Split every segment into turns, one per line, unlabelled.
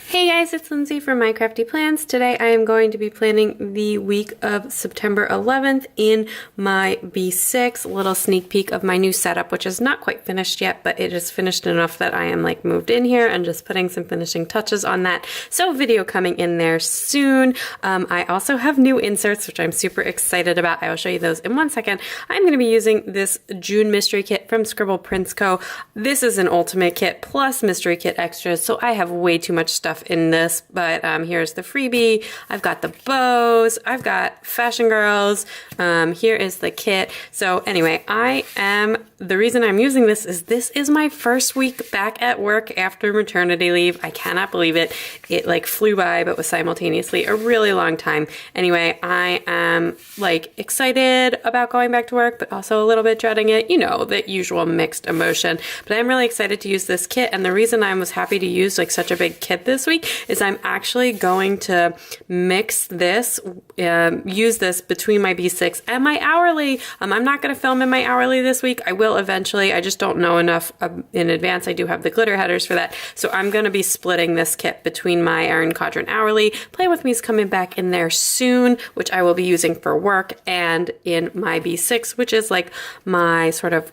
Hey guys, it's Lindsay from My Crafty Plans. Today I am going to be planning the week of September 11th in my B6. A little sneak peek of my new setup, which is not quite finished yet, but it is finished enough that I am like moved in here and just putting some finishing touches on that. So video coming in there soon. I also have new inserts, which I'm super excited about. I will show you those in 1 second. I'm going to be using this June mystery kit from Scribble Prints Co. This is an ultimate kit plus mystery kit extras, so I have way too much stuff in this, but here's the freebie. I've got the bows, I've got fashion girls, here is the kit. So anyway, the reason I'm using this is my first week back at work after maternity leave. I cannot believe it. It like flew by, but was simultaneously a really long time. Anyway, I am like excited about going back to work, but also a little bit dreading it. You know, the usual mixed emotion, but I'm really excited to use this kit. And the reason I was happy to use like such a big kit this week is I'm actually going to mix this, use this between my B6 and my hourly. I'm not going to film in my hourly this week. I will eventually. I just don't know enough in advance. I do have the glitter headers for that. So I'm going to be splitting this kit between my Erin Quadrant hourly. Play With Me is coming back in there soon, which I will be using for work, and in my B6, which is like my sort of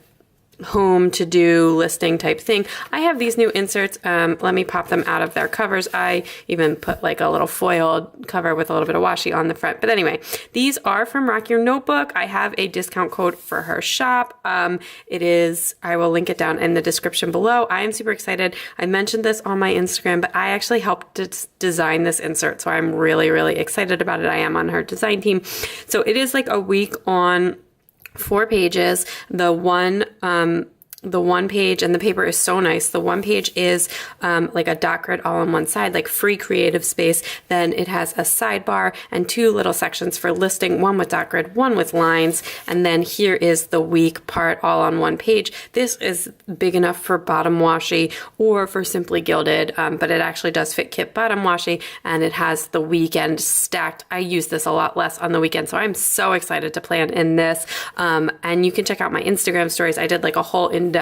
home to do listing type thing. I have these new inserts. Let me pop them out of their covers. I even put like a little foiled cover with a little bit of washi on the front. But anyway, these are from Rock Your Notebook. I have a discount code for her shop. I will link it down in the description below. I am super excited. I mentioned this on my Instagram, but I actually helped design this insert. So I'm really, really excited about it. I am on her design team. So it is like a week on 4 pages. The one page, and the paper is so nice. The one page is like a dot grid all on one side, like free creative space. Then it has a sidebar and 2 little sections for listing, one with dot grid, one with lines. And then here is the week part all on one page. This is big enough for bottom washi or for Simply Gilded, but it actually does fit kit bottom washi, and it has the weekend stacked. I use this a lot less on the weekend, so I'm so excited to plan in this. And you can check out my Instagram stories. I did like a whole in-depth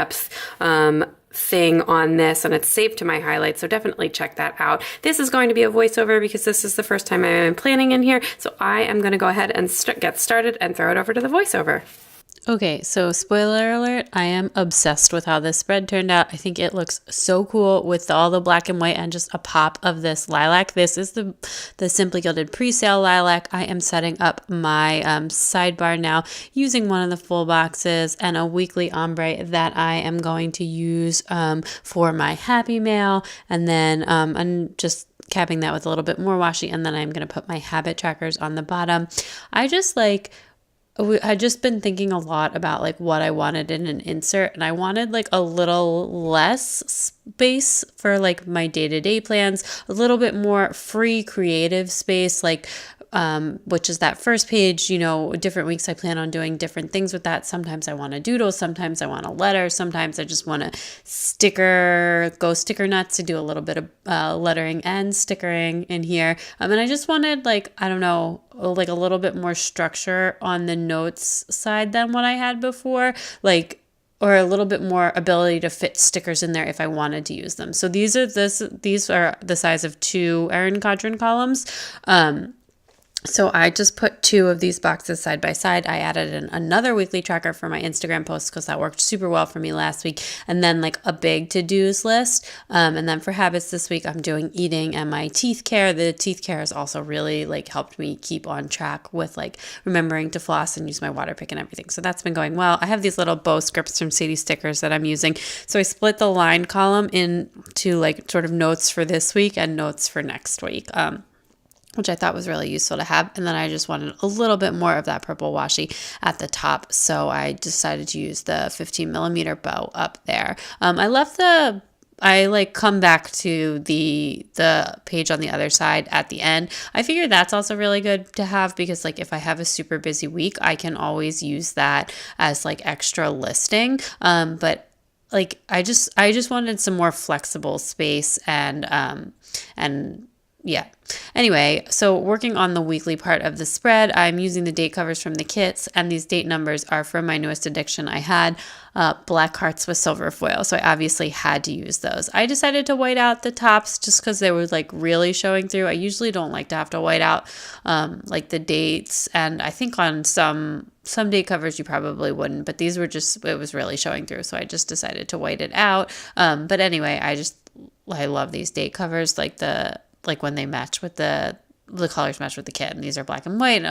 thing on this, and it's saved to my highlights, so definitely check that out. This is going to be a voiceover because this is the first time I'm planning in here, so I am going to go ahead and get started and throw it over to the voiceover.
Okay, so spoiler alert, I am obsessed with how this spread turned out. I think it looks so cool with all the black and white and just a pop of this lilac. This is the Simply Gilded pre-sale lilac. I am setting up my sidebar now using one of the full boxes and a weekly ombre that I am going to use for my happy mail, and then I'm just capping that with a little bit more washi, and then I'm going to put my habit trackers on the bottom. I just been thinking a lot about like what I wanted in an insert, and I wanted like a little less space for like my day-to-day plans, a little bit more free creative space, like which is that first page. You know, different weeks I plan on doing different things with that. Sometimes I want a doodle, sometimes I want a letter, sometimes I just want to go sticker nuts to do a little bit of lettering and stickering in here. And I just wanted like, I don't know, like a little bit more structure on the notes side than what I had before, like, or a little bit more ability to fit stickers in there if I wanted to use them. So these are the size of 2 Erin Quadrant columns. So I just put 2 of these boxes side by side. I added another weekly tracker for my Instagram post because that worked super well for me last week. And then like a big to-dos list. And then for habits this week, I'm doing eating and my teeth care. The teeth care has also really like helped me keep on track with like remembering to floss and use my water pick and everything. So that's been going well. I have these little bow scripts from Sadie Stickers that I'm using. So I split the line column into like sort of notes for this week and notes for next week. Which I thought was really useful to have. And then I just wanted a little bit more of that purple washi at the top. So I decided to use the 15mm bow up there. I come back to the page on the other side at the end. I figure that's also really good to have because like if I have a super busy week, I can always use that as like extra listing. But like I just wanted some more flexible space and yeah. Anyway, so working on the weekly part of the spread, I'm using the date covers from the kits, and these date numbers are from my newest addiction. I had black hearts with silver foil, so I obviously had to use those. I decided to white out the tops just because they were like really showing through. I usually don't like to have to white out like the dates, and I think on some date covers you probably wouldn't, but these were just, it was really showing through, so I just decided to white it out. But anyway, I love these date covers, like when they match with the colors match with the kit, and these are black and white.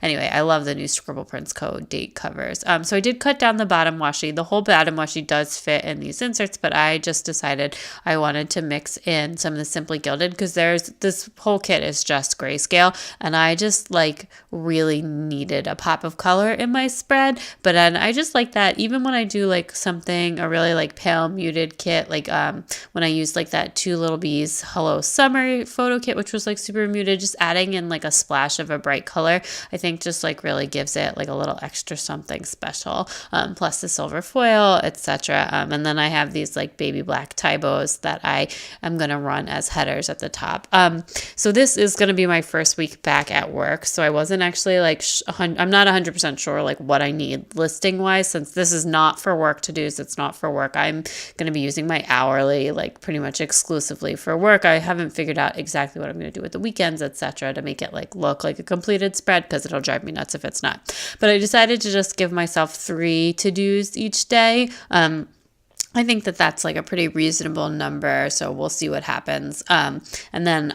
Anyway, I love the new Scribble Prints Co. date covers. So I did cut down the bottom washi. The whole bottom washi does fit in these inserts, but I just decided I wanted to mix in some of the Simply Gilded, because this whole kit is just grayscale, and I just like really needed a pop of color in my spread. But then I just like that even when I do like a really like pale muted kit, like when I used like that Two Little Bees Hello Summer photo kit, which was like super muted, just adding in like a splash of a bright color, I think just like really gives it like a little extra something special. Plus the silver foil, etc. And then I have these like baby black tie bows that I am going to run as headers at the top. So this is going to be my first week back at work. So I wasn't actually like, I'm not 100% sure like what I need listing wise, since this is not for work to do. So it's not for work. I'm going to be using my hourly like pretty much exclusively for work. I haven't figured out exactly what I'm going to do with the weekends, etc., to make it like look like a completed spread, because it'll drive me nuts if it's not. But I decided to just give myself 3 to-dos each day. I think that that's like a pretty reasonable number, so we'll see what happens. And then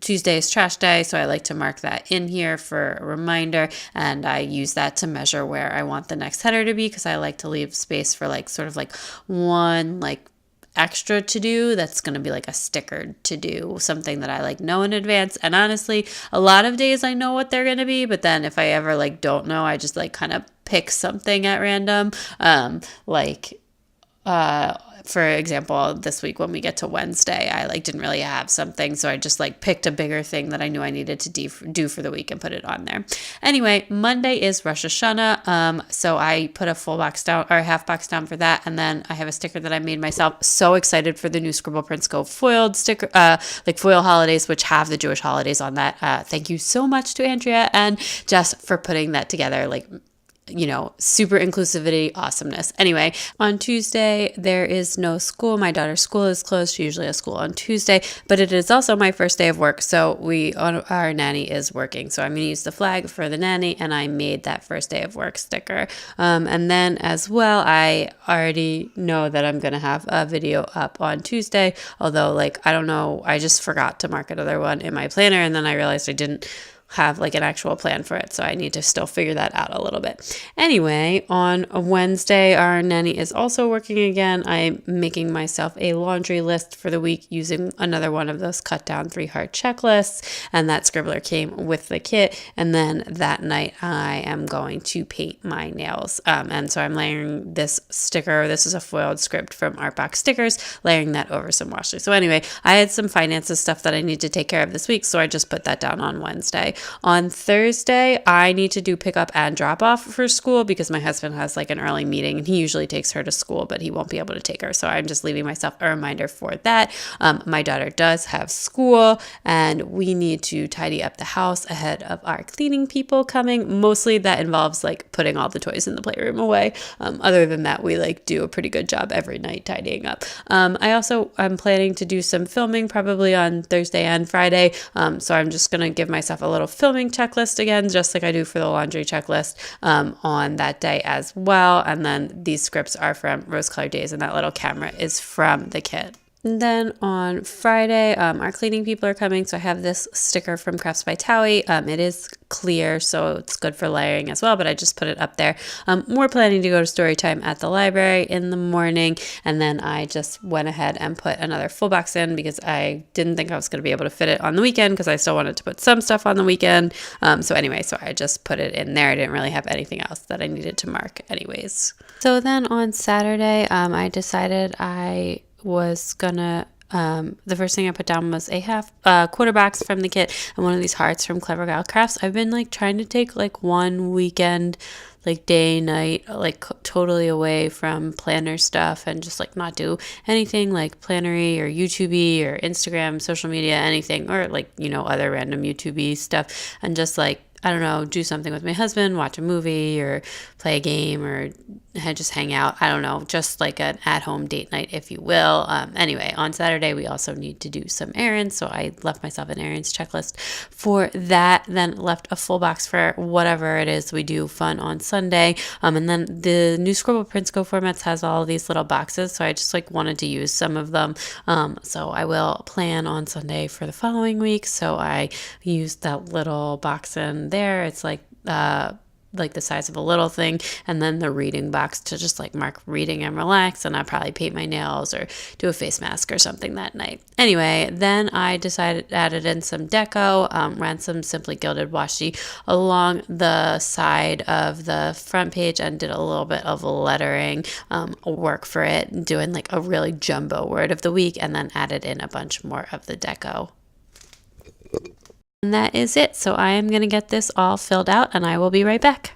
Tuesday is trash day, so I like to mark that in here for a reminder, and I use that to measure where I want the next header to be, because I like to leave space for like sort of like one like extra to do that's going to be like a stickered to do, something that I like know in advance. And honestly, a lot of days I know what they're going to be, but then if I ever like don't know, I just like kind of pick something at random. For example, this week when we get to Wednesday, I like didn't really have something, so I just like picked a bigger thing that I knew I needed to do for the week and put it on there. Anyway, Monday is Rosh Hashanah, so I put a full box down or a half box down for that, and then I have a sticker that I made myself. So excited for the new Scribble Prints Co. foiled sticker, like foil holidays, which have the Jewish holidays on that. Thank you so much to Andrea and Jess for putting that together. Like, you know, super inclusivity, awesomeness. Anyway, on Tuesday, there is no school. My daughter's school is closed. She usually has school on Tuesday, but it is also my first day of work. So our nanny is working. So I'm going to use the flag for the nanny, and I made that first day of work sticker. And then as well, I already know that I'm going to have a video up on Tuesday, although like, I don't know, I just forgot to mark another one in my planner. And then I realized I didn't have like an actual plan for it, so I need to still figure that out a little bit. Anyway, on a Wednesday, our nanny is also working again. I'm making myself a laundry list for the week using another one of those cut down 3-heart checklists, and that scribbler came with the kit. And then that night I am going to paint my nails, and so I'm layering this sticker. This is a foiled script from Artbox Stickers, layering that over some washi. So anyway, I had some finances stuff that I need to take care of this week, so I just put that down on Wednesday. On Thursday, I need to do pickup and drop off for school, because my husband has like an early meeting, and he usually takes her to school, but he won't be able to take her. So I'm just leaving myself a reminder for that. My daughter does have school, and we need to tidy up the house ahead of our cleaning people coming. Mostly that involves like putting all the toys in the playroom away. Other than that, we like do a pretty good job every night tidying up. I'm planning to do some filming probably on Thursday and Friday. So I'm just going to give myself a little filming checklist again, just like I do for the laundry checklist on that day as well. And then these scripts are from Rose Colored Days, and that little camera is from the kit. And then on Friday, our cleaning people are coming, so I have this sticker from Crafts by Towie. It is clear, so it's good for layering as well, but I just put it up there. We're planning to go to story time at the library in the morning, and then I just went ahead and put another full box in, because I didn't think I was going to be able to fit it on the weekend, because I still wanted to put some stuff on the weekend. So I just put it in there. I didn't really have anything else that I needed to mark anyways. So then on Saturday, I decided I was gonna The first thing I put down was a quarter box from the kit and one of these hearts from Clever Gal Crafts. I've been like trying to take like one weekend, like day, night, like totally away from planner stuff and just like not do anything like plannery or YouTube or Instagram, social media, anything, or like, you know, other random YouTube stuff, and just like, I don't know, do something with my husband, watch a movie or play a game or just hang out. I don't know, just like an at-home date night, if you will. Anyway, on Saturday, we also need to do some errands. So I left myself an errands checklist for that. Then left a full box for whatever it is we do fun on Sunday. And then the new Scribble Prints Go formats has all of these little boxes. So I just like wanted to use some of them. So I will plan on Sunday for the following week. So I used that little box in there. It's like the size of a little thing, and then the reading box to just like mark reading and relax, and I'll probably paint my nails or do a face mask or something that night. Anyway, then I added in some deco, ran some Simply Gilded washi along the side of the front page and did a little bit of lettering work for it, doing like a really jumbo word of the week, and then added in a bunch more of the deco. And that is it. So I am going to get this all filled out and I will be right back.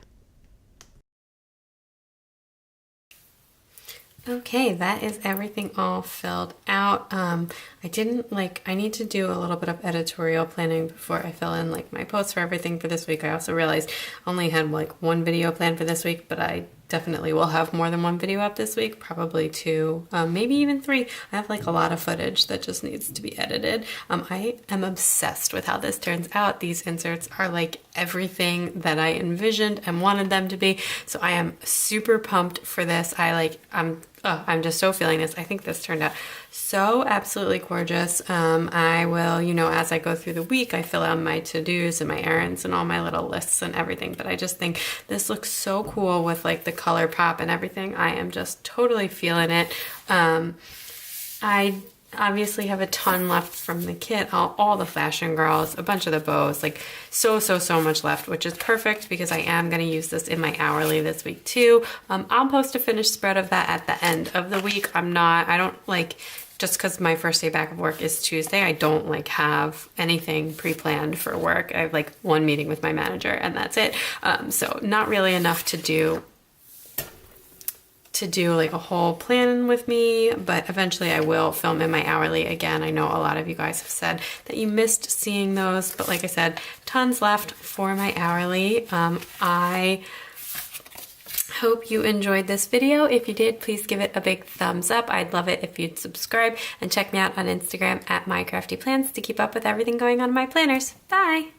Okay, that is everything all filled out. I need to do a little bit of editorial planning before I fill in like my posts for everything for this week. I also realized I only had like one video planned for this week, but I definitely will have more than one video up this week, probably two, maybe even three. I have like a lot of footage that just needs to be edited. I am obsessed with how this turns out. These inserts are like everything that I envisioned and wanted them to be. So I am super pumped for this. I'm just so feeling this. I think this turned out so absolutely gorgeous. I will, as I go through the week, I fill out my to-dos and my errands and all my little lists and everything. But I just think this looks so cool with like the color pop and everything. I am just totally feeling it. I obviously have a ton left from the kit, all the fashion girls, a bunch of the bows, like so much left, which is perfect because I am going to use this in my hourly this week too. I'll post a finished spread of that at the end of the week. Just because my first day back of work is Tuesday, I don't like have anything pre-planned for work. I have like one meeting with my manager and that's it. So not really enough to do like a whole plan with me, but eventually I will film in my hourly again. I know a lot of you guys have said that you missed seeing those, but like I said, tons left for my hourly. I hope you enjoyed this video. If you did, please give it a big thumbs up. I'd love it if you'd subscribe and check me out on Instagram at mycraftyplans to keep up with everything going on in my planners. Bye!